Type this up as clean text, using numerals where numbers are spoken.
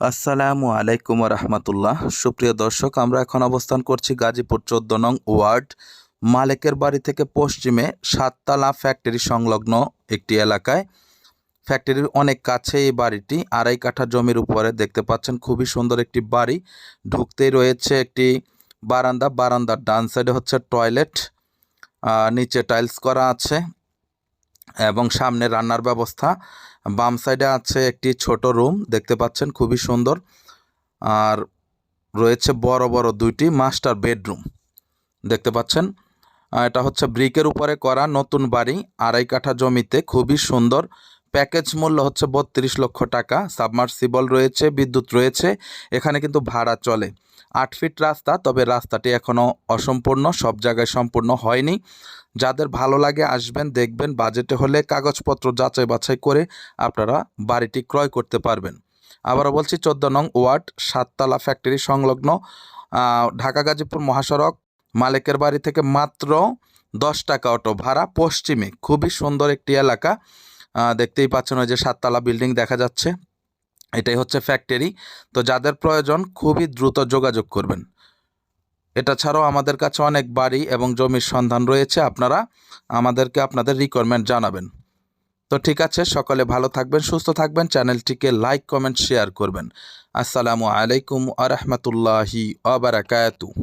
আসসালামু আলাইকুম রহমতুল্লাহ। সুপ্রিয় দর্শক, আমরা এখন অবস্থান করছি গাজীপুর 14 নং ওয়ার্ড মালেকের বাড়ি থেকে পশ্চিমে সাততলা ফ্যাক্টরি সংলগ্ন একটি এলাকায়। ফ্যাক্টরির অনেক কাছে এই বাড়িটি, 2.5 কাঠা জমির উপরে দেখতে পাচ্ছেন। খুবই সুন্দর একটি বাড়ি। ঢুকতেই রয়েছে একটি বারান্দা, বারান্দার ডান সাইডে হচ্ছে টয়লেট, নিচে টাইলস করা আছে এবং সামনে রান্নার ব্যবস্থা। বাম সাইডে আছে একটি ছোট রুম দেখতে পাচ্ছেন, খুবই সুন্দর। আর রয়েছে বড় বড় 2টি মাস্টার বেডরুম দেখতে পাচ্ছেন। এটা হচ্ছে ব্রিকের উপরে করা নতুন বাড়ি, 2.5 কাঠা জমিতে, খুবই সুন্দর। প্যাকেজ মূল্য হচ্ছে 32 লক্ষ টাকা। সাবমার্সিবল রয়েছে, বিদ্যুৎ রয়েছে। এখানে কিন্তু ভাড়া চলে। 8 ফিট রাস্তা, তবে রাস্তাটি এখনও অসম্পূর্ণ, সব জায়গায় সম্পূর্ণ হয়নি। যাদের ভালো লাগে আসবেন, দেখবেন। বাজেটে হলে কাগজপত্র যাচাই বাছাই করে আপনারা বাড়িটি ক্রয় করতে পারবেন। আবারও বলছি, 14 নং ওয়ার্ড, সাততলা ফ্যাক্টরি সংলগ্ন, ঢাকা গাজীপুর মহাসড়ক। মালিকের বাড়ি থেকে মাত্র 10 টাকা অটো ভাড়া, পশ্চিমে। খুবই সুন্দর একটি এলাকা। দেখতেই পাচ্ছেন, ওই যে 7তলা বিল্ডিং দেখা যাচ্ছে, এটাই হচ্ছে ফ্যাক্টরি। তো যাদের প্রয়োজন খুবই দ্রুত যোগাযোগ করবেন। এটা ছাড়াও আমাদের কাছে অনেক বাড়ি এবং জমির সন্ধান রয়েছে, আপনারা আমাদেরকে আপনাদের রিকোয়ারমেন্ট জানাবেন। তো ঠিক আছে, সকলে ভালো থাকবেন, সুস্থ থাকবেন। চ্যানেলটিকে লাইক, কমেন্ট, শেয়ার করবেন। আসসালামু আলাইকুম আ রহমতুল্লাহি আ বারাকাতুহু।